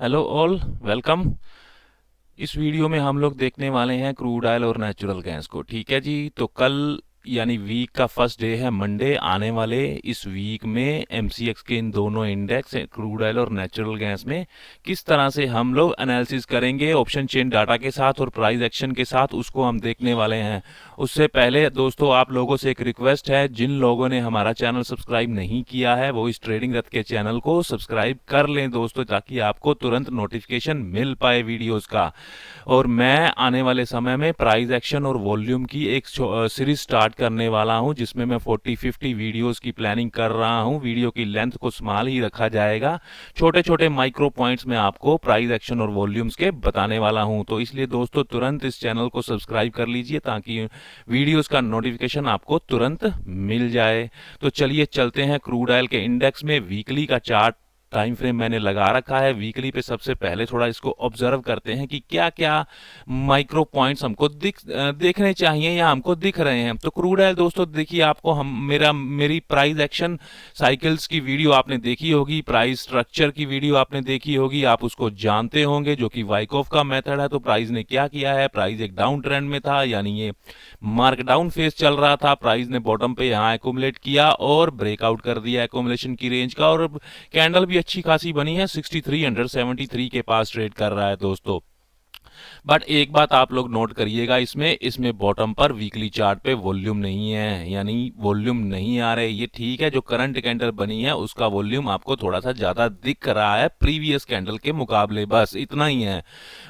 Hello all, welcome. इस video में हम लोग देखने वाले हैं क्रूड ऑयल और नेचुरल गैस को। ठीक है जी। तो कल यानी वीक का फर्स्ट डे है मंडे। आने वाले इस वीक में एमसीएक्स के इन दोनों इंडेक्स क्रूड ऑयल और नेचुरल गैस में किस तरह से हम लोग एनालिसिस करेंगे ऑप्शन चेन डाटा के साथ और प्राइस एक्शन के साथ, उसको हम देखने वाले हैं। उससे पहले दोस्तों आप लोगों से एक रिक्वेस्ट है, जिन लोगों ने हमारा चैनल सब्सक्राइब नहीं किया है वो इस ट्रेडिंग रथ के चैनल को सब्सक्राइब कर लें दोस्तों, ताकि आपको तुरंत नोटिफिकेशन मिल पाए वीडियोस का। और मैं आने वाले समय में प्राइस एक्शन और वॉल्यूम की एक सीरीज स्टार्ट करने वाला हूं, जिसमें मैं 40-50 वीडियोस की प्लानिंग कर रहा हूं। वीडियो की लेंथ को स्मॉल ही रखा जाएगा। छोटे छोटे माइक्रो पॉइंट्स में आपको प्राइस एक्शन और वॉल्यूम्स के बताने वाला हूं। तो इसलिए दोस्तों तुरंत इस चैनल को सब्सक्राइब कर लीजिए, ताकि वीडियोस का नोटिफिकेशन आपको तुरंत मिल जाए। तो चलिए चलते हैं क्रूड ऑयल के इंडेक्स में। वीकली का चार्ट टाइम फ्रेम मैंने लगा रखा है। वीकली पे सबसे पहले थोड़ा इसको ऑब्जर्व करते हैं कि क्या क्या माइक्रो पॉइंट्स हमको देखने चाहिए या हमको दिख रहे हैं। तो क्रूड ऑयल दोस्तों देखिए, आपको हम मेरी प्राइस एक्शन साइकिल्स की वीडियो आपने देखी होगी, प्राइस स्ट्रक्चर की वीडियो आपने देखी होगी, आप उसको जानते होंगे, जो कि वाइकॉफ का मेथड है। तो प्राइस ने क्या किया है, प्राइस एक डाउन ट्रेंड में था, यानी ये मार्क डाउन फेज चल रहा था। प्राइस ने बॉटम पे यहाँ एकोमुलेट किया और ब्रेकआउट कर दिया एकोमुलेशन की रेंज का, और कैंडल भी अच्छी खासी बनी है। 6373 के पास ट्रेड कर रहा है दोस्तों। बट एक बात आप लोग नोट करिएगा, इसमें इसमें बॉटम पर वीकली चार्ट पे वॉल्यूम नहीं है, यानी वॉल्यूम नहीं आ रहे। ये ठीक है, जो करंट कैंडल बनी है उसका वॉल्यूम आपको थोड़ा सा ज्यादा दिख रहा है प्रीवियस कैंडल के मुकाबले, बस इतना ही है।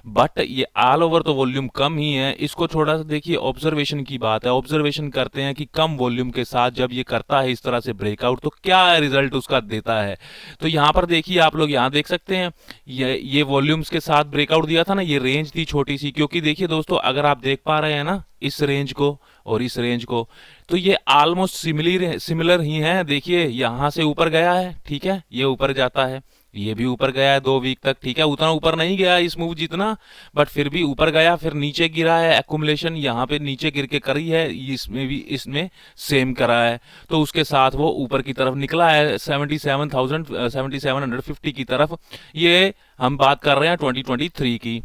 बट ये ऑल ओवर तो वॉल्यूम कम ही है। इसको थोड़ा सा देखिए, ऑब्जर्वेशन की बात है। ऑब्जर्वेशन करते हैं कि कम वॉल्यूम के साथ जब ये करता है इस तरह से ब्रेकआउट, तो क्या रिजल्ट उसका देता है। तो यहां पर देखिए, आप लोग यहां देख सकते हैं, ये वॉल्यूम्स के साथ ब्रेकआउट दिया था ना, ये रेंज थी छोटी सी। क्योंकि देखिए दोस्तों, अगर आप देख पा रहे हैं ना इस रेंज को और इस रेंज को, तो ये ऑलमोस्ट सिमिलर ही है। देखिए यहां से ऊपर गया है, ठीक है, ये ऊपर जाता है, ये भी ऊपर गया है 2 वीक तक, ठीक है। उतना ऊपर नहीं गया इस मूव जितना, बट फिर भी ऊपर गया, फिर नीचे गिरा है। एक्युमुलेशन यहाँ पे नीचे गिर के करी है, इसमें भी इसमें सेम करा है। तो उसके साथ वो ऊपर की तरफ निकला है 7750 की तरफ। ये हम बात कर रहे हैं 2023 की।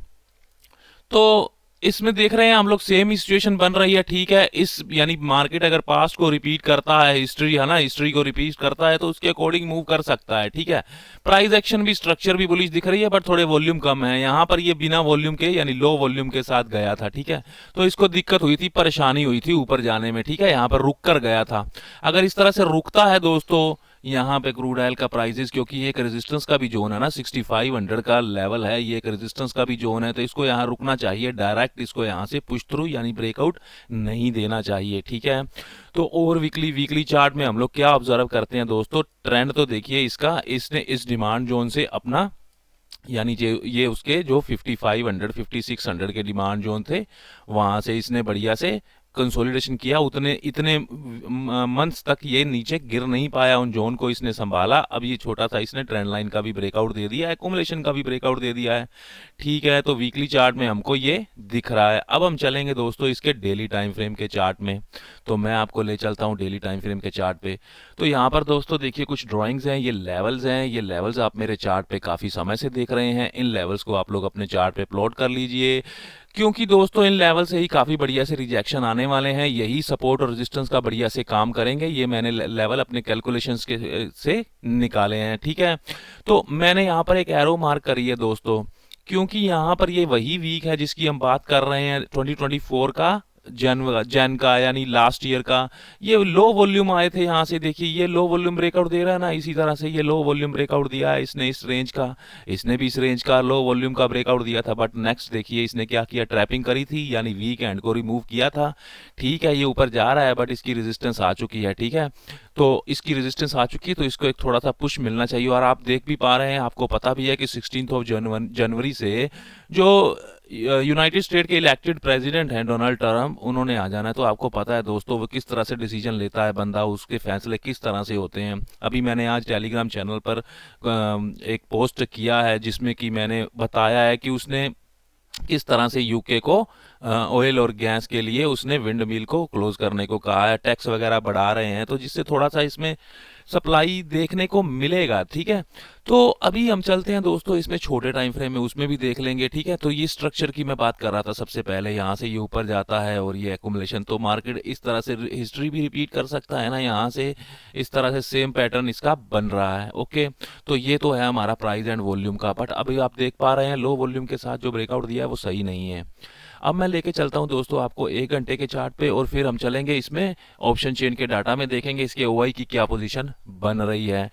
तो इसमें देख रहे हैं हम लोग सेम ही सिचुएशन बन रही है, ठीक है। इस यानी मार्केट अगर पास्ट को रिपीट करता है, हिस्ट्री है ना, हिस्ट्री को रिपीट करता है, तो उसके अकॉर्डिंग मूव कर सकता है, ठीक है। प्राइस एक्शन भी, स्ट्रक्चर भी बुलिश दिख रही है, बट थोड़े वॉल्यूम कम है। यहाँ पर ये बिना वॉल्यूम के यानी लो वॉल्यूम के साथ गया था, ठीक है। तो इसको दिक्कत हुई थी, परेशानी हुई थी ऊपर जाने में, ठीक है। यहाँ पर रुक कर गया था। अगर इस तरह से रुकता है दोस्तों यहाँ पे क्रूड ऑयल का प्राइसेस, क्योंकि ये एक रेजिस्टेंस का भी जोन है ना, 6500 का लेवल है, ये एक रेजिस्टेंस का भी जोन है, तो इसको यहाँ रुकना चाहिए। डायरेक्ट इसको यहाँ से पुश थ्रू यानी ब्रेकआउट नहीं देना चाहिए, ठीक है। तो और वीकली चार्ट में हम लोग क्या ऑब्जर्व करते हैं दोस्तों, ट्रेंड तो देखिए इसका, इसने इस डिमांड जोन से अपना यानी ये उसके जो 5500 5600 के डिमांड जोन थे, वहां से इसने बढ़िया से कंसोलिडेशन किया। उतने इतने मंथ्स तक ये नीचे गिर नहीं पाया, उन जोन को इसने संभाला। अब ये छोटा सा इसने ट्रेंड लाइन का भी ब्रेकआउट दे दिया है, एक्युमुलेशन का भी ब्रेकआउट दे दिया है, ठीक है। तो वीकली चार्ट में हमको ये दिख रहा है। अब हम चलेंगे दोस्तों इसके डेली टाइम फ्रेम के चार्ट में। तो मैं आपको ले चलता हूँ डेली टाइम फ्रेम के चार्ट पे। तो यहाँ पर दोस्तों देखिए कुछ ड्राइंग्स हैं, ये लेवल्स हैं। ये लेवल्स आप मेरे चार्ट पे काफ़ी समय से देख रहे हैं। इन लेवल्स को आप लोग अपने चार्ट पे प्लॉट कर लीजिए, क्योंकि दोस्तों इन लेवल से ही काफ़ी बढ़िया से रिजेक्शन आने वाले हैं। यही सपोर्ट और रेजिस्टेंस का बढ़िया से काम करेंगे। ये मैंने लेवल अपने कैलकुलेशंस के से निकाले हैं, ठीक है। तो मैंने यहाँ पर एक एरो मार्क करी है दोस्तों, क्योंकि यहाँ पर ये वही वीक है जिसकी हम बात कर रहे हैं 2024 का, जैन का, यानी लास्ट ईयर का। ये लो वॉल्यूम आए थे यहाँ से, देखिए ये लो वॉल्यूम ब्रेकआउट दे रहा है ना, इसी तरह से ये लो वॉल्यूम ब्रेकआउट दिया है इसने इस रेंज का, इसने भी इस रेंज का लो वॉल्यूम का ब्रेकआउट दिया था। बट नेक्स्ट देखिए इसने क्या किया, ट्रैपिंग करी थी, यानी वीक एंड को रिमूव किया था, ठीक है। ये ऊपर जा रहा है, बट इसकी रेजिस्टेंस आ चुकी है, ठीक है। तो इसकी रेजिस्टेंस आ चुकी है, तो इसको एक थोड़ा सा पुश मिलना चाहिए। और आप देख भी पा रहे हैं, आपको पता भी है कि 16 जनवरी से जो यूनाइटेड स्टेट के इलेक्टेड प्रेसिडेंट हैं डोनाल्ड ट्रम्प, उन्होंने आ जाना है। तो आपको पता है दोस्तों वो किस तरह से डिसीजन लेता है बंदा, उसके फैसले किस तरह से होते हैं। अभी मैंने आज टेलीग्राम चैनल पर एक पोस्ट किया है, जिसमें कि मैंने बताया है कि उसने किस तरह से यूके को ऑयल और गैस के लिए उसने विंड मिल को क्लोज करने को कहा है। टैक्स वगैरह बढ़ा रहे हैं, तो जिससे थोड़ा सा इसमें सप्लाई देखने को मिलेगा, ठीक है। तो अभी हम चलते हैं दोस्तों इसमें छोटे टाइम फ्रेम में, उसमें भी देख लेंगे, ठीक है। तो ये स्ट्रक्चर की मैं बात कर रहा था सबसे पहले, यहाँ से ये ऊपर जाता है और ये एक्यूमुलेशन, तो मार्केट इस तरह से हिस्ट्री भी रिपीट कर सकता है ना, यहाँ से इस तरह से सेम पैटर्न इसका बन रहा है, ओके। तो ये तो है हमारा प्राइस एंड वॉल्यूम का, बट अभी आप देख पा रहे हैं लो वॉल्यूम के साथ जो ब्रेकआउट दिया है वो सही नहीं है। अब मैं लेके चलता हूं दोस्तों आपको 1 घंटे के चार्ट पे, और फिर हम चलेंगे इसमें ऑप्शन चेन के डाटा में, देखेंगे इसके ओआई की क्या पोजीशन बन रही है।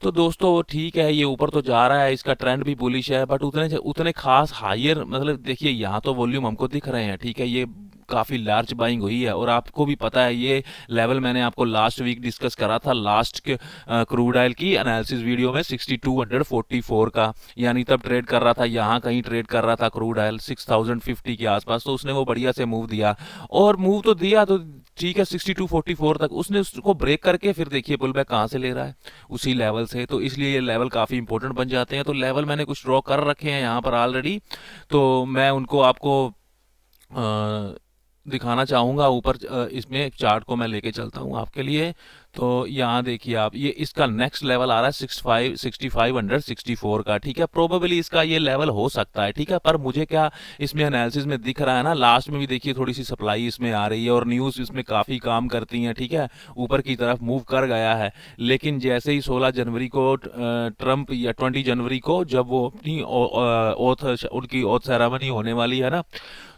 तो दोस्तों ठीक है, ये ऊपर तो जा रहा है, इसका ट्रेंड भी बुलिश है, बट उतने उतने खास हायर, मतलब देखिए यहाँ तो वॉल्यूम हमको दिख रहे हैं, ठीक है, ये काफ़ी लार्ज बाइंग हुई है, और आपको भी पता है ये लेवल मैंने आपको लास्ट वीक डिस्कस करा था लास्ट के क्रूड ऑयल की एनालिसिस वीडियो में 6244 का, यानी तब ट्रेड कर रहा था, यहाँ कहीं ट्रेड कर रहा था क्रूड ऑयल 6050 के आसपास। तो उसने वो बढ़िया से मूव दिया, और मूव तो दिया तो ठीक है 6244 तक, उसने उसको ब्रेक करके फिर देखिए पुल बैक कहाँ से ले रहा है, उसी लेवल से। तो इसलिए ये लेवल काफ़ी इंपॉर्टेंट बन जाते हैं। तो लेवल मैंने कुछ ड्रॉ कर रखे हैं यहाँ पर ऑलरेडी, तो मैं उनको आपको दिखाना चाहूँगा ऊपर। इसमें एक चार्ट को मैं लेके चलता हूँ आपके लिए। तो यहाँ देखिए आप, ये इसका नेक्स्ट लेवल आ रहा है 6564 का, ठीक है। प्रोबेबली इसका ये लेवल हो सकता है, ठीक है, पर मुझे क्या इसमें एनालिसिस में दिख रहा है ना, लास्ट में भी देखिए थोड़ी सी सप्लाई इसमें आ रही है, और न्यूज़ इसमें काफ़ी काम करती हैं, ठीक है, ऊपर की तरफ मूव कर गया है। लेकिन जैसे ही 16 जनवरी को ट्रंप, या 20 जनवरी को जब वो अपनी उनकी ओथ सेरेमनी होने वाली है ना,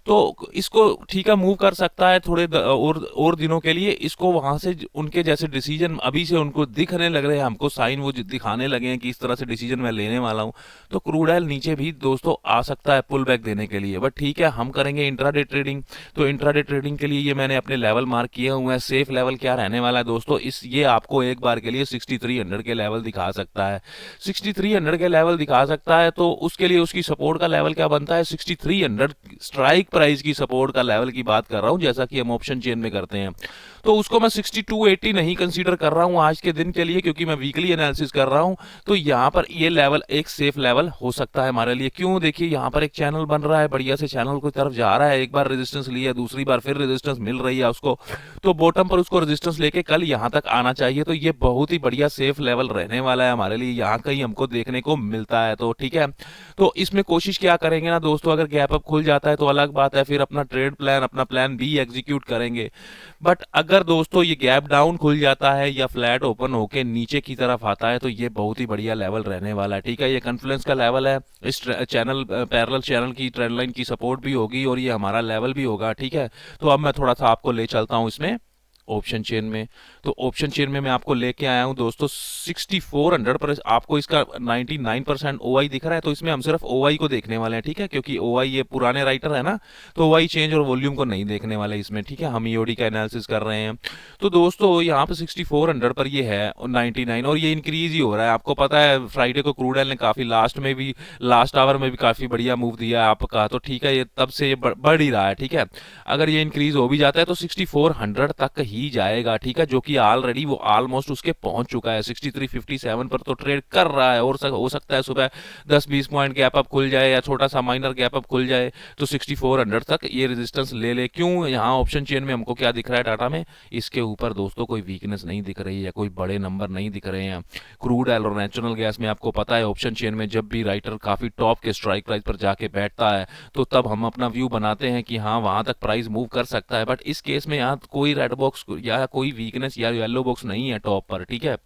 तो इसको ठीक है मूव कर सकता है थोड़े और दिनों के लिए। इसको वहां से उनके जैसे डिसीजन अभी से उनको दिखने लग रहे हैं, हमको साइन वो दिखाने लगे हैं कि इस तरह से डिसीजन मैं लेने वाला हूं, तो क्रूड ऑयल नीचे भी दोस्तों आ सकता है पुल बैक देने के लिए। बट ठीक है, हम करेंगे इंट्राडे ट्रेडिंग। तो इंट्राडे ट्रेडिंग के लिए ये मैंने अपने लेवल मार्क किए हुए हैं। सेफ लेवल क्या रहने वाला है दोस्तों, ये आपको एक बार के लिए 6300 के लेवल दिखा सकता है। 6300 के लेवल दिखा सकता है, तो उसके लिए उसकी सपोर्ट का लेवल क्या बनता है, 6300 स्ट्राइक प्राइस की सपोर्ट का लेवल की बात कर रहा हूं, जैसा कि हम ऑप्शन चेन में करते हैं। तो उसको मैं 6280 नहीं कंसीडर कर रहा हूं आज के दिन के लिए, क्योंकि मैं वीकली एनालिसिस कर रहा हूं। तो यहां पर ये लेवल एक सेफ लेवल हो सकता है हमारे लिए। क्यों, देखिए यहां पर एक चैनल बन रहा है, बढ़िया से चैनल की तरफ जा रहा है, एक बार रेजिस्टेंस लिया, दूसरी बार फिर रेजिस्टेंस मिल रही है उसको, तो बॉटम पर उसको रेजिस्टेंस लेके कल यहां तक आना चाहिए। तो ये बहुत ही बढ़िया सेफ लेवल रहने वाला है हमारे लिए, यहां कहीं हमको देखने को मिलता है। तो ठीक है, तो इसमें कोशिश क्या करेंगे ना दोस्तों, अगर गैप अप खुल जाता है तो अलग बात है, फिर अपना ट्रेड प्लान, अपना प्लान बी एग्जीक्यूट करेंगे। बट अगर दोस्तों ये गैप डाउन खुल जाता है या फ्लैट ओपन होके नीचे की तरफ आता है, तो ये बहुत ही बढ़िया लेवल रहने वाला है, ठीक है। ये कॉन्फ्लुएंस का लेवल है, इस चैनल पैरेलल चैनल की ट्रेंड लाइन की सपोर्ट भी होगी, और ये हमारा लेवल भी होगा, ठीक है। तो अब मैं थोड़ा सा आपको ले चलता हूं इसमें ऑप्शन चेन में। तो ऑप्शन चेन में मैं आपको लेके आया हूं दोस्तों 6400 पर, आपको इसका 99% ओआई दिख रहा है, तो इसमें हम सिर्फ ओआई को देखने वाले हैं, ठीक है, क्योंकि ओआई ये पुराने राइटर है ना, तो ओआई चेंज और वॉल्यूम को नहीं देखने वाले इसमें, ठीक है। हम ईओडी का एनालिसिस कर रहे हैं। तो दोस्तों यहाँ पे 6400 पर ये है 99, और ये इंक्रीज ही हो रहा है। आपको पता है फ्राइडे को क्रूड ऑयल ने काफी लास्ट आवर में भी काफी बढ़िया मूव दिया है आपका, तो ठीक है, ये तब से ये बढ़ ही रहा है, ठीक है। अगर ये इंक्रीज हो भी जाता है तो 6400 तक ही जाएगा, ठीक है, जो कि ऑलरेडी वो ऑलमोस्ट उसके पहुंच चुका है। 6357 पर तो ट्रेड कर रहा है, और हो सकता है सुबह 10-20 पॉइंट गैप अप खुल जाए, या छोटा सा माइनर गैप अप खुल जाए, तो 6400 तक ये रेजिस्टेंस ले। क्यों, यहाँ ऑप्शन चेन में हमको क्या दिख रहा है डाटा में, इसके ऊपर दोस्तों कोई वीकनेस नहीं दिख रही है, कोई बड़े नंबर नहीं दिख रहे हैं। क्रूड ऑयल और नेचुरल गैस में आपको पता है ऑप्शन चेन में जब भी राइटर काफी टॉप के स्ट्राइक प्राइस पर जाके बैठता है, तो तब हम अपना व्यू बनाते हैं कि हाँ वहां तक प्राइस मूव कर सकता है। बट इस केस में यहाँ कोई रेड बॉक्स या कोई वीकनेस या येलो बॉक्स नहीं है टॉप पर, ठीक है।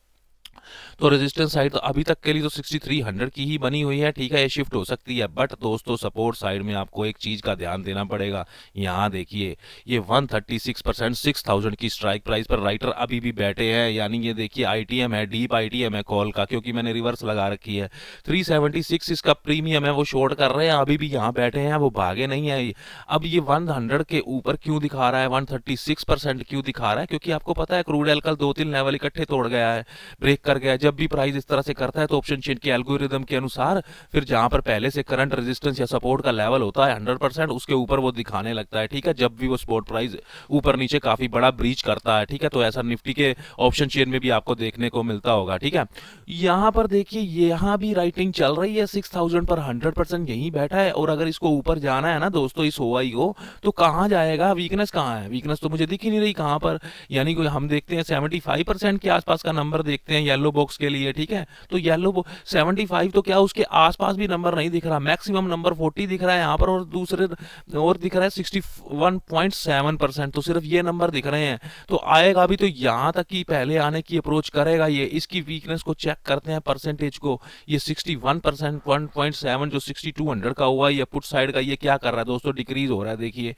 तो रेजिस्टेंस साइड तो अभी तक के लिए तो 6300 की ही बनी हुई है, ठीक है, ये शिफ्ट हो सकती है। बट दोस्तों सपोर्ट साइड में आपको एक चीज का ध्यान देना पड़ेगा। यहाँ देखिए ये 136% 6000 की स्ट्राइक प्राइस पर राइटर अभी भी बैठे हैं, यानी ये देखिए आईटीएम है, डीप आईटीएम है कॉल का, क्योंकि मैंने रिवर्स लगा रखी है। 376 इसका प्रीमियम है, वो शॉर्ट कर रहे हैं, अभी भी यहाँ बैठे हैं, वो भागे नहीं है। अब ये 100 के ऊपर क्यों दिखा रहा है, 136% क्यों दिखा रहा है, क्योंकि आपको पता है क्रूड ऑयल कल 2-3 लेवल इकट्ठे तोड़ गया है, ब्रेक कर गया। जब भी प्राइस इस तरह से करता है तो ऑप्शन चेन के एल्गोरिदम के अनुसार फिर जहां पर पहले से करंट रेजिस्टेंस या सपोर्ट का लेवल होता है 100%, उसके ऊपर वो दिखाने लगता है, ठीक है, जब भी वो स्पॉट प्राइस ऊपर नीचे काफी बड़ा ब्रीच करता है, ठीक है। तो ऐसा निफ्टी के ऑप्शन चेन में भी आपको देखने को मिलता होगा, ठीक है। यहां पर देखिए यहां भी राइटिंग चल रही है 6000 पर 100% यहीं बैठा है, और अगर इसको ऊपर जाना है ना दोस्तों इस ओआई को, तो कहां जाएगा, वीकनेस कहां है, वीकनेस तो मुझे दिख ही नहीं रही कहां पर। यानी कि हम देखते हैं 75% के आसपास का नंबर देखते हैं येलो बॉक्स के लिए, ठीक है। तो येलो 75 तो क्या उसके आसपास भी नंबर नहीं दिख रहा, मैक्सिमम नंबर 40 दिख रहा है यहाँ पर, और दूसरे और दिख रहा है 61.7%, तो सिर्फ ये नंबर दिख रहे हैं। तो आएगा भी तो यहाँ तक ही पहले आने की अप्रोच करेगा ये। इसकी वीकनेस को चेक करते हैं परसेंटेज को, ये 61% 1.7 जो 6200 का हुआ, ये पुट साइड का ये क्या कर रहा है दोस्तों, डिक्रीज हो रहा है। देखिए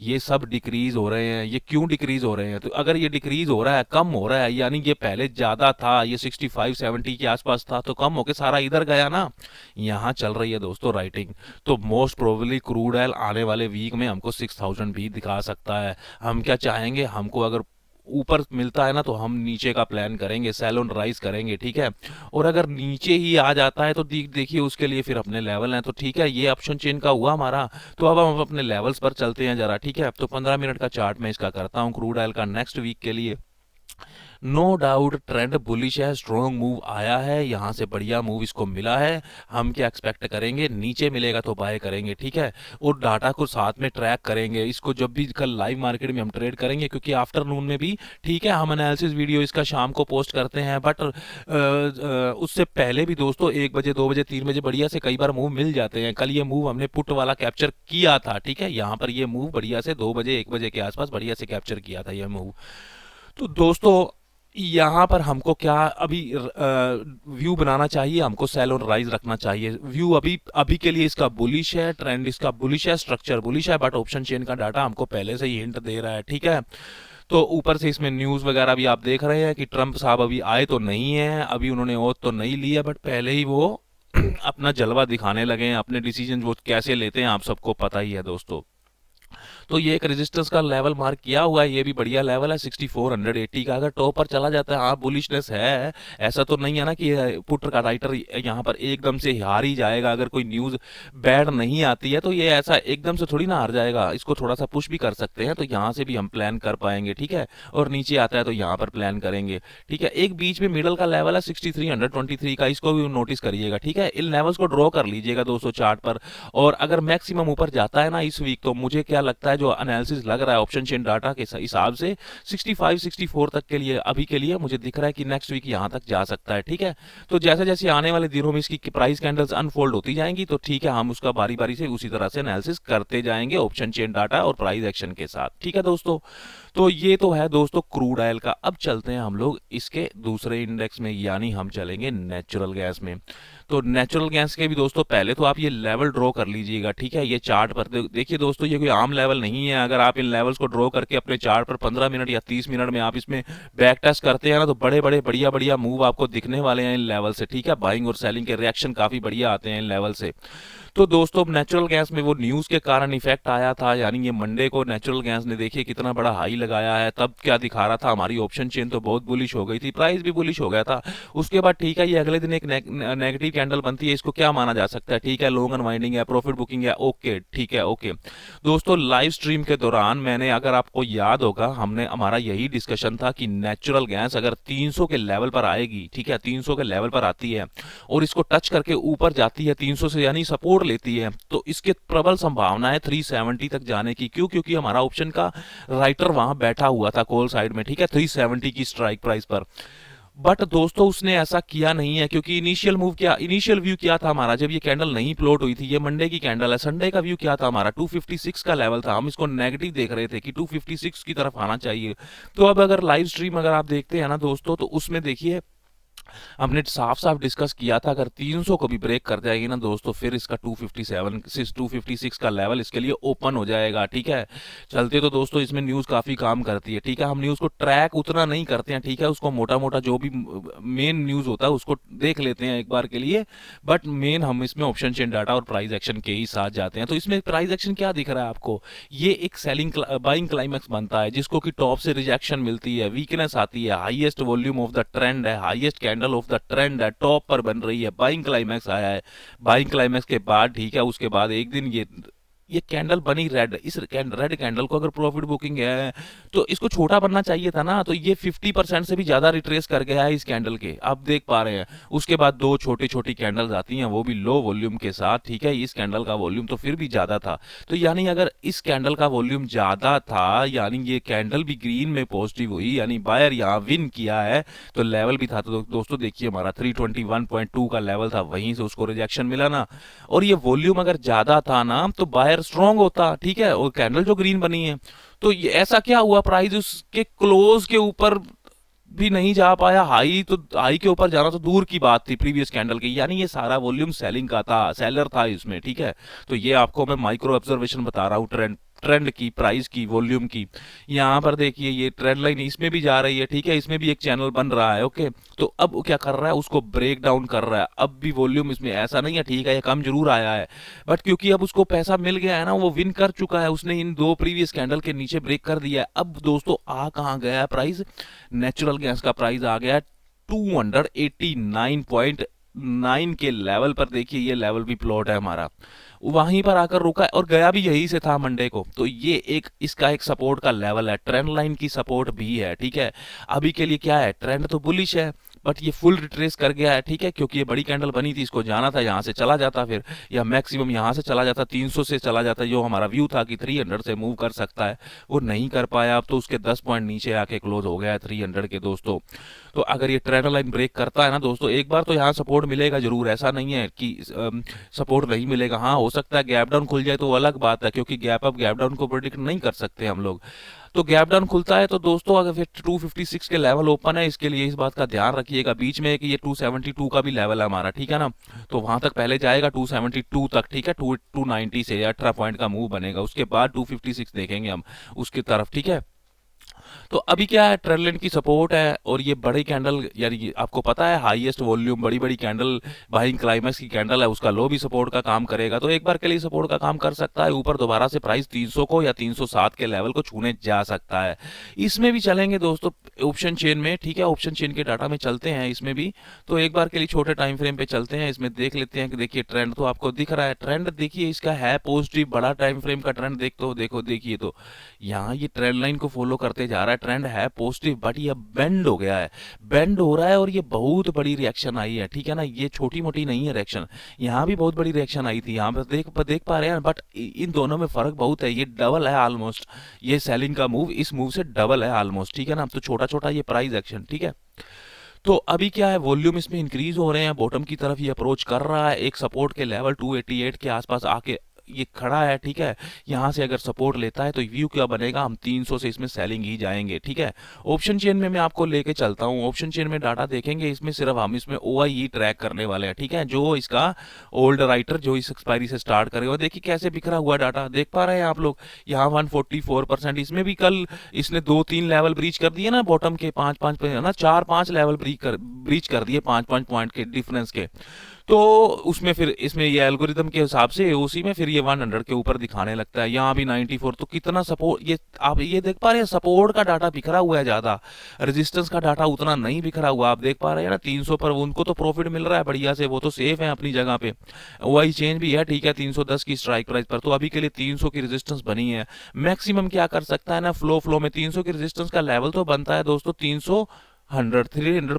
ये सब डिक्रीज हो रहे हैं, ये क्यों डिक्रीज हो रहे हैं, तो अगर ये डिक्रीज हो रहा है, कम हो रहा है, यानी ये पहले ज्यादा था, ये 65-70 के आसपास था, तो कम होके सारा इधर गया ना, यहाँ चल रही है दोस्तों राइटिंग। तो मोस्ट प्रोबेबली क्रूड ऑयल आने वाले वीक में हमको 6000 भी दिखा सकता है। हम क्या चाहेंगे, हमको अगर ऊपर मिलता है ना तो हम नीचे का प्लान करेंगे, सेल ऑन राइज करेंगे, ठीक है। और अगर नीचे ही आ जाता है तो देखिए उसके लिए फिर अपने लेवल हैं, तो ठीक है, ये ऑप्शन चेन का हुआ हमारा। तो अब हम अपने लेवल्स पर चलते हैं जरा, ठीक है। अब तो 15 मिनट का चार्ट मैं इसका करता हूँ क्रूड ऑयल का नेक्स्ट वीक के लिए। नो डाउट ट्रेंड बुलिश है, स्ट्रॉन्ग मूव आया है, यहाँ से बढ़िया मूव इसको मिला है। हम क्या एक्सपेक्ट करेंगे, नीचे मिलेगा तो बाय करेंगे, ठीक है। और डाटा को साथ में ट्रैक करेंगे इसको, जब भी कल लाइव मार्केट में हम ट्रेड करेंगे, क्योंकि आफ्टरनून में भी, ठीक है, हम एनालिसिस वीडियो इसका शाम को पोस्ट करते हैं, बट उससे पहले भी दोस्तों 1 बजे 2 बजे 3 बजे बढ़िया से कई बार मूव मिल जाते हैं। कल ये मूव हमने पुट वाला कैप्चर किया था, ठीक है। यहाँ पर ये मूव बढ़िया से 2 बजे 1 बजे के आसपास बढ़िया से कैप्चर किया था ये मूव। तो दोस्तों यहाँ पर हमको क्या अभी व्यू बनाना चाहिए, हमको सेल ऑन राइज रखना चाहिए। व्यू अभी अभी के लिए इसका बुलिश है, ट्रेंड इसका बुलिश है, स्ट्रक्चर बुलिश है, बट ऑप्शन चेन का डाटा हमको पहले से ही हिंट दे रहा है, ठीक है। तो ऊपर से इसमें न्यूज़ वगैरह भी आप देख रहे हैं कि ट्रंप साहब अभी आए तो नहीं है, अभी उन्होंने ओथ तो नहीं लिया, बट पहले ही वो अपना जलवा दिखाने लगे हैं, अपने डिसीजन वो कैसे लेते हैं आप सबको पता ही है दोस्तों। तो ये एक रेजिस्टेंस का लेवल मार्क किया हुआ है, ये भी बढ़िया लेवल है 6480 का। अगर टॉप पर चला जाता है, हाँ बुलिशनेस है, ऐसा तो नहीं है ना कि पुट का राइटर यहाँ पर एकदम से हार ही जाएगा। अगर कोई न्यूज़ बैड नहीं आती है तो ये ऐसा एकदम से थोड़ी ना हार जाएगा, इसको थोड़ा सा पुश भी कर सकते हैं, तो यहाँ से भी हम प्लान कर पाएंगे, ठीक है। और नीचे आता है तो यहाँ पर प्लान करेंगे, ठीक है। एक बीच में मिडल का लेवल है 6323 का, इसको भी नोटिस करिएगा, ठीक है। इन लेवल्स को ड्रॉ कर लीजिएगा दोस्तों चार्ट पर। और अगर मैक्सिमम ऊपर जाता है ना इस वीक, तो मुझे क्या लगता है, जो एनालिसिस लग रहा है ऑप्शन चेन डाटा के हिसाब से 65-64 तक के लिए अभी के लिए मुझे दिख रहा है कि नेक्स्ट वीक यहां तक जा सकता है, ठीक है। तो जैसे जैसे आने वाले दिनों में इसकी प्राइस कैंडल्स अनफोल्ड होती जाएंगी, तो ठीक है, हम उसका बारी बारी से उसी तरह से एनालिसिस करते जाएंगे ऑप्शन चेन डाटा और प्राइस एक्शन के साथ, ठीक है दोस्तों। तो ये तो है दोस्तों क्रूड ऑयल का। अब चलते हैं हम लोग इसके दूसरे इंडेक्स में, यानी हम चलेंगे नेचुरल गैस में। तो नेचुरल गैस के भी दोस्तों पहले तो आप ये लेवल ड्रॉ कर लीजिएगा, ठीक है। ये चार्ट पर देखिए दोस्तों, ये कोई आम लेवल नहीं है। अगर आप इन लेवल्स को ड्रॉ करके अपने चार्ट पर 15 मिनट या 30 मिनट में आप इसमें बैक टेस्ट करते हैं ना, तो बड़े बड़े बढ़िया बढ़िया मूव आपको दिखने वाले हैं इन लेवल से, ठीक है। बाइंग और सेलिंग के रिएक्शन काफी बढ़िया आते हैं इन लेवल से। तो दोस्तों नेचुरल गैस में वो न्यूज के कारण इफेक्ट आया था, यानी ये मंडे को नेचुरल गैस ने देखिए कितना बड़ा हाई लगाया है, तब क्या दिखा रहा था, हमारी ऑप्शन चेन तो बहुत बुलिश हो गई थी, प्राइस भी बुलिश हो गया था। उसके बाद ठीक है, ये अगले दिन एक नेगेटिव कैंडल बनती है, इसको क्या माना जा सकता है, ठीक है, लॉन्ग अनवाइंडिंग है, प्रॉफिट बुकिंग है, ओके, ठीक है, ओके। दोस्तों लाइव स्ट्रीम के दौरान मैंने, अगर आपको याद होगा, हमने हमारा यही डिस्कशन था कि नेचुरल गैस अगर 300 के लेवल पर आएगी, ठीक है, 300 के लेवल पर आती है और इसको टच करके ऊपर जाती है 300 से, यानी सपोर्ट लेती है, तो इसके प्रबल संभावना है 370 तक जाने की। क्यों? क्योंकि हमारा ऑप्शन का राइटर वहां बैठा हुआ था कॉल साइड में, ठीक है, 370 की स्ट्राइक प्राइस पर। बट दोस्तों उसने ऐसा किया नहीं है, क्योंकि इनिशियल व्यू क्या था हमारा, जब ये कैंडल नहीं प्लॉट हुई थी, ये मंडे की कैंडल है, संडे का व्यू क्या था हमारा, 256 का लेवल था, हम इसको नेगेटिव देख रहे थे कि 256 की तरफ आना चाहिए। तो अब अगर लाइव स्ट्रीम अगर आप देखते हैं ना दोस्तों, तो उसमें देखिए हमने साफ साफ डिस्कस किया था, अगर 300 को भी ब्रेक कर जाएगी ना दोस्तों, फिर इसका 256 का लेवल इसके लिए ओपन हो जाएगा, ठीक है। चलते तो दोस्तों इसमें न्यूज़ काफ़ी काम करती है, ठीक है। हम न्यूज़ को ट्रैक उतना नहीं करते हैं, ठीक है, उसको मोटा मोटा जो भी मेन न्यूज़ होता है उसको देख लेते हैं एक बार के लिए, बट मेन हम इसमें ऑप्शन चेन डाटा और प्राइस एक्शन के ही साथ जाते हैं। तो इसमें प्राइस एक्शन क्या दिख रहा है आपको, ये एक सेलिंग बाइंग क्लाइमैक्स बनता है, जिसको कि टॉप से रिजेक्शन मिलती है, वीकनेस आती है, highest volume of the trend है, highest candle candle of the trend है, टॉप पर बन रही है, बाइंग क्लाइमैक्स आया है, बाइंग क्लाइमैक्स के बाद ठीक है उसके बाद एक दिन ये कैंडल बनी रेड, इस रेड कैंडल को अगर प्रॉफिट बुकिंग है तो इसको छोटा बनना चाहिए था ना, तो ये 50% से भी ज्यादा रिट्रेस कर गया है इस कैंडल के, आप देख पा रहे हैं। उसके बाद दो छोटी छोटी कैंडल्स आती हैं वो भी लो वॉल्यूम के साथ, ठीक है, इस कैंडल का वॉल्यूम तो फिर भी ज्यादा था, तो यानी अगर इस कैंडल का वॉल्यूम ज्यादा था यानी ये कैंडल भी ग्रीन में पॉजिटिव हुई, यानी बायर यहाँ विन किया है, तो लेवल भी था, तो दोस्तों देखिए हमारा 321.2 का लेवल था, वहीं से उसको रिजेक्शन मिला ना, और ये वॉल्यूम अगर ज्यादा था ना तो बायर स्ट्रांग होता, ठीक है, और कैंडल जो ग्रीन बनी है, तो ये ऐसा क्या हुआ, प्राइस उसके क्लोज के ऊपर भी नहीं जा पाया, हाई तो हाई के ऊपर जाना तो दूर की बात थी प्रीवियस कैंडल की, यानी ये सारा वॉल्यूम सेलिंग का था, सेलर था इसमें, ठीक है। तो ये आपको मैं माइक्रो ऑब्जर्वेशन बता रहा हूँ ट्रेंड ट्रेंड की, प्राइस की, वॉल्यूम की। यहाँ पर देखिए ये ट्रेंड लाइन इसमें भी जा रही है, ठीक है, इसमें भी एक चैनल बन रहा है, ओके। तो अब वो क्या कर रहा है, उसको ब्रेक डाउन कर रहा है, अब भी वॉल्यूम इसमें ऐसा नहीं है, ठीक है, ये कम जरूर आया है, बट क्योंकि अब उसको पैसा मिल गया है ना, वो विन कर चुका है, उसने इन दो प्रीवियस कैंडल के नीचे ब्रेक कर दिया है। अब दोस्तों आ कहाँ गया है प्राइस, नेचुरल गैस का प्राइस आ गया है 289.9 के लेवल पर, देखिए ये लेवल भी प्लॉट है हमारा, वहीं पर आकर रुका है और गया भी यहीं से था मंडे को, तो ये एक इसका एक सपोर्ट का लेवल है, ट्रेंड लाइन की सपोर्ट भी है, ठीक है। अभी के लिए क्या है, ट्रेंड तो बुलिश है बट ये फुल रिट्रेस कर गया है, ठीक है, क्योंकि ये बड़ी कैंडल बनी थी, इसको जाना था, यहाँ से चला जाता फिर, या मैक्सिमम यहाँ से चला जाता, 300 से चला जाता, जो हमारा व्यू था कि 300 से मूव कर सकता है, वो नहीं कर पाया, अब तो उसके 10 पॉइंट नीचे आके क्लोज हो गया है 300 के दोस्तों। तो अगर ये ट्रेंड लाइन ब्रेक करता है ना दोस्तों, एक बार तो यहाँ सपोर्ट मिलेगा जरूर, ऐसा नहीं है कि सपोर्ट नहीं मिलेगा, हाँ हो सकता है गैप डाउन खुल जाए तो अलग बात है, क्योंकि गैप अप गैप डाउन को प्रेडिक्ट नहीं कर सकते हम लोग, तो गैप डाउन खुलता है तो दोस्तों अगर फिर 256 के लेवल ओपन है, इसके लिए इस बात का ध्यान रखिएगा, बीच में कि ये 272 का भी लेवल है हमारा, ठीक है ना, तो वहां तक पहले जाएगा 272 तक, ठीक है, 290 से 18 पॉइंट का मूव बनेगा, उसके बाद 256 देखेंगे हम उसकी तरफ, ठीक है। तो अभी क्या है, ट्रेंड लाइन की सपोर्ट है, और ये बड़ी कैंडल, यानी आपको पता है हाईएस्ट वॉल्यूम बड़ी बड़ी कैंडल बाइंग क्लाइमैक्स की कैंडल है, उसका लो भी सपोर्ट का काम करेगा, तो एक बार के लिए सपोर्ट का काम कर सकता है, ऊपर दोबारा से प्राइस 300 को या 307 के लेवल को छूने जा सकता है। इसमें भी चलेंगे दोस्तों ऑप्शन चेन में, ठीक है, ऑप्शन चेन के डाटा में चलते हैं इसमें भी, तो एक बार के लिए छोटे टाइम फ्रेम पे चलते हैं, इसमें देख लेते हैं कि देखिए ट्रेंड तो आपको दिख रहा है, ट्रेंड देखिए इसका है पॉजिटिव, बड़ा टाइम फ्रेम का ट्रेंड देखो देखिए, तो यहाँ ये ट्रेंड लाइन को फॉलो करते जा रहा है, ट्रेंड है पॉजिटिव बट ये बेंड हो गया है, बेंड हो रहा है, और ये बहुत बड़ी रिएक्शन आई है, ठीक है ना, ये छोटी मोटी नहीं है रिएक्शन, यहाँ भी बहुत बड़ी रिएक्शन आई थी, यहाँ पर देख पा रहे हैं, बट इन दोनों में फर्क बहुत है, ये डबल है ऑलमोस्ट, ये सेलिंग का मूव इस मूव से डबल है ऑलमोस्ट, ठीक है ना, तो छोटा छोटा ये प्राइस एक्शन, ठीक है। तो अभी क्या है, वॉल्यूम इसमें इंक्रीज हो रहे हैं, बॉटम की तरफ ये अप्रोच कर रहा है, एक सपोर्ट के लेवल 288 के आसपास आके ये खड़ा है, ठीक है, यहाँ से अगर सपोर्ट लेता है तो व्यू क्या बनेगा, हम 300 से इसमें सेलिंग ही जाएंगे, ठीक है। ऑप्शन चेन में मैं आपको लेके चलता हूँ, ऑप्शन चेन में डाटा देखेंगे, इसमें सिर्फ हम इसमें OI ही ट्रैक करने वाले हैं, ठीक है, जो इसका ओल्ड राइटर जो इस एक्सपायरी से स्टार्ट करेगा, देखिए कैसे बिखरा हुआ डाटा देख पा रहे हैं आप लोग, यहाँ 144%, इसमें भी कल इसने 2-3 लेवल ब्रीच कर दिए ना, बॉटम के 5-5 ना 4-5 लेवल ब्रीच कर दिए 5-5 पॉइंट के डिफरेंस के, तो उसमें फिर इसमें ये एल्गोरिदम के हिसाब से AOC में फिर ये 100 के ऊपर दिखाने लगता है, यहाँ भी 94, तो कितना सपोर्ट, ये आप ये देख पा रहे हैं, सपोर्ट का डाटा बिखरा हुआ है ज्यादा, रेजिस्टेंस का डाटा उतना नहीं बिखरा हुआ, आप देख पा रहे हैं ना 300 पर उनको तो प्रॉफिट मिल रहा है बढ़िया से, वो तो सेफ है अपनी जगह पे, OI चेंज भी है, ठीक है, 310 की स्ट्राइक प्राइस पर, तो अभी के लिए 300 की रेजिस्टेंस बनी है, मैक्सिमम क्या कर सकता है ना, फ्लो में 300 की रेजिस्टेंस का लेवल तो बनता है दोस्तों 300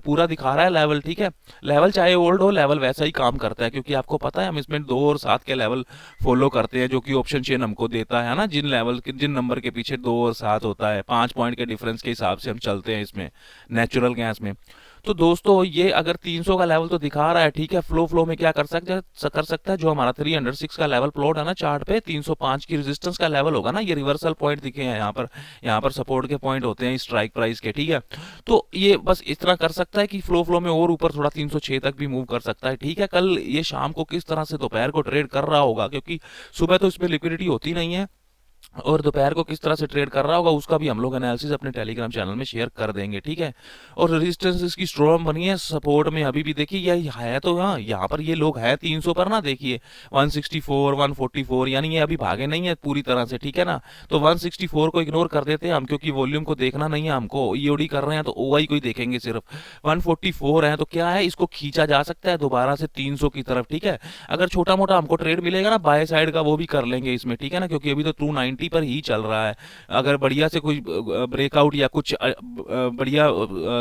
पूरा दिखा रहा है लेवल, ठीक है, लेवल चाहे ओल्ड हो, लेवल वैसा ही काम करता है, क्योंकि आपको पता है हम इसमें 2 और 7 के लेवल फॉलो करते हैं, जो कि ऑप्शन चेन हमको देता है ना, जिन लेवल के जिन नंबर के पीछे 2 और 7 होता है, 5 पॉइंट के डिफरेंस के हिसाब से हम चलते हैं इसमें नेचुरल गैस में। तो दोस्तों ये अगर 300 का लेवल तो दिखा रहा है, ठीक है, फ्लो में क्या कर सकता है, जो हमारा 306 का लेवल प्लॉट है ना चार्ट पे, 305 की रेजिस्टेंस का लेवल होगा ना, ये रिवर्सल पॉइंट दिखे हैं यहाँ पर सपोर्ट के पॉइंट होते हैं स्ट्राइक प्राइस के, ठीक है, तो ये बस इतना कर सकता है कि फ्लो में और ऊपर थोड़ा 306 तक भी मूव कर सकता है, ठीक है। कल ये शाम को किस तरह से दोपहर को ट्रेड कर रहा होगा, क्योंकि सुबह तो इसमें लिक्विडिटी होती नहीं है, और दोपहर को किस तरह से ट्रेड कर रहा होगा उसका भी हम लोग एनालिसिस अपने टेलीग्राम चैनल में शेयर कर देंगे, ठीक है। और रेजिस्टेंस इसकी स्ट्रॉन्ग बनी है, सपोर्ट में अभी भी देखिए ये है, तो हाँ यहाँ पर ये लोग है 300 पर ना, देखिए 164 144, यानी ये अभी भागे नहीं है पूरी तरह से, ठीक है ना। तो 164 को इग्नोर कर देते हैं हम, क्योंकि वॉल्यूम को देखना नहीं है हमको, ईओडी कर रहे हैं तो ओआई को ही देखेंगे सिर्फ। 144 है तो क्या है, इसको खींचा जा सकता है दोबारा से 300 की तरफ, ठीक है। अगर छोटा मोटा हमको ट्रेड मिलेगा ना बाय साइड का वो भी कर लेंगे इसमें, ठीक है ना, क्योंकि अभी तो 290 पर ही चल रहा है। अगर बढ़िया से कोई ब्रेकआउट या कुछ बढ़िया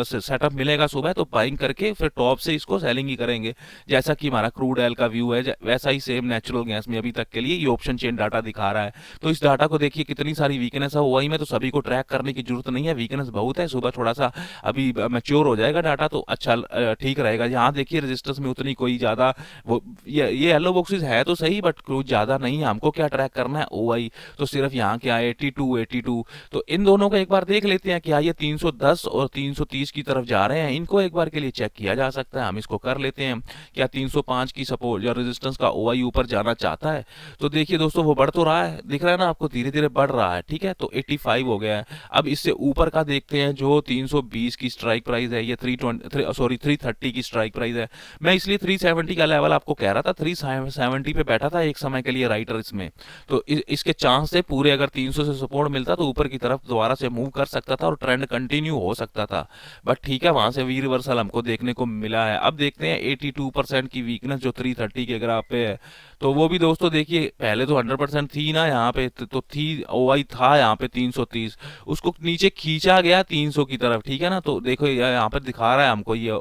सेटअप मिलेगा सुबह तो बाइंग करके फिर टॉप से इसको सेलिंग ही करेंगे, जैसा कि हमारा क्रूड ऑयल का व्यू है, वैसा ही सेम नेचुरल गैस में अभी तक के लिए ये ऑप्शन चेन डाटा दिखा रहा है। तो इस डाटा को देखिए कितनी सारी वीकनेस है ओआई में, तो सभी को ट्रैक करने की जरूरत नहीं है, वीकनेस बहुत है। सुबह थोड़ा सा अभी मैच्योर हो जाएगा डाटा तो अच्छा ठीक रहेगा। यहाँ देखिए रजिस्टर्स में उतनी कोई ज्यादा वो ये येलो बॉक्सेस है तो सही, बट कोई ज्यादा नहीं है। हमको क्या ट्रैक करना है ओआई, तो सिर्फ यहाँ क्या है 82 तो इन दोनों को एक बार देख लेते हैं, क्या ये 310 और 330 की तरफ जा रहे हैं, इनको एक बार के लिए चेक किया जा सकता है। हम इसको कर लेते हैं, क्या 305 की सपोर्ट या रेजिस्टेंस का ओआई ऊपर जाना चाहता है। तो देखिए दोस्तों वो बढ़ तो रहा है, दिख रहा है ना आपको, धीरे धीरे बढ़ रहा है, ठीक है। तो 85 हो गया है। अब इससे ऊपर का देखते हैं, जो 320 की स्ट्राइक प्राइस है, ये 330 की स्ट्राइक प्राइस है। मैं इसलिए 370 का लेवल आपको कह रहा था, 370 पे बैठा था एक समय के लिए राइटर इसमें, तो इसके चांस थे पूरे, अगर 300 से सपोर्ट मिलता तो ऊपर की तरफ दोबारा से मूव कर सकता था और ट्रेंड कंटिन्यू हो सकता था। बट ठीक है, वहां से वी रिवर्सल हमको देखने को मिला है। अब देखते हैं 82% की वीकनेस जो 330 के ग्राफ पे है, तो वो भी दोस्तों देखिए पहले तो 100% थी ना यहाँ पे, तो थी ओआई था यहाँ पे 330, उसको नीचे खींचा गया 300 की तरफ, ठीक है ना। तो देखो यहाँ पे दिखा रहा है हमको ये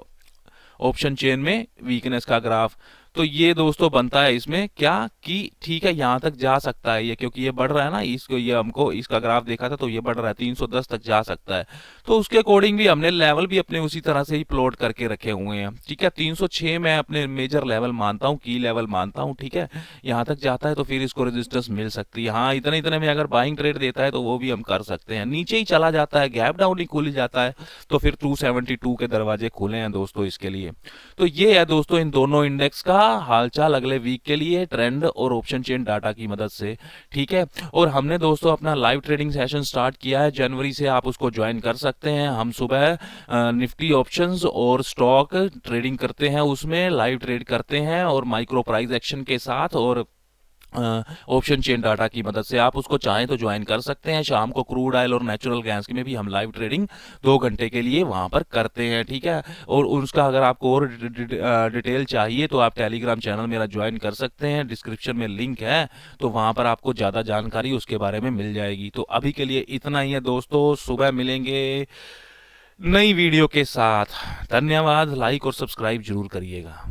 ऑप्शन चेन में वीकनेस का ग्राफ। तो ये दोस्तों बनता है इसमें क्या कि ठीक है यहाँ तक जा सकता है ये, क्योंकि ये बढ़ रहा है ना, इसको ये हमको इसका ग्राफ देखा था तो ये बढ़ रहा है 310 तक जा सकता है। तो उसके अकॉर्डिंग भी हमने लेवल भी अपने उसी तरह से ही प्लॉट करके रखे हुए हैं, ठीक है। 306 मैं अपने मेजर लेवल मानता हूँ, की लेवल मानता हूँ, ठीक है। यहाँ तक जाता है तो फिर इसको रेजिस्टेंस मिल सकती है। हाँ इतने इतने में अगर बाइंग ट्रेड देता है तो वो भी हम कर सकते हैं। नीचे ही चला जाता है, गैप डाउन ही खुल जाता है, तो फिर 272 के दरवाजे खुले हैं दोस्तों इसके लिए। तो ये है दोस्तों इन दोनों इंडेक्स का हालचाल अगले वीक के लिए ट्रेंड और ऑप्शन चेन डाटा की मदद से, ठीक है। और हमने दोस्तों अपना लाइव ट्रेडिंग सेशन स्टार्ट किया है जनवरी से, आप उसको ज्वाइन कर सकते हैं। हम सुबह निफ्टी ऑप्शंस और स्टॉक ट्रेडिंग करते हैं, उसमें लाइव ट्रेड करते हैं और माइक्रो प्राइस एक्शन के साथ और ऑप्शन चेन डाटा की मदद से। आप उसको चाहें तो ज्वाइन कर सकते हैं। शाम को क्रूड ऑयल और नेचुरल गैस में भी हम लाइव ट्रेडिंग 2 घंटे के लिए वहां पर करते हैं, ठीक है। और उसका अगर आपको और डिटेल चाहिए तो आप टेलीग्राम चैनल मेरा ज्वाइन कर सकते हैं, डिस्क्रिप्शन में लिंक है, तो वहां पर आपको ज़्यादा जानकारी उसके बारे में मिल जाएगी। तो अभी के लिए इतना ही है दोस्तों, सुबह मिलेंगे नई वीडियो के साथ। धन्यवाद, लाइक और सब्सक्राइब जरूर करिएगा।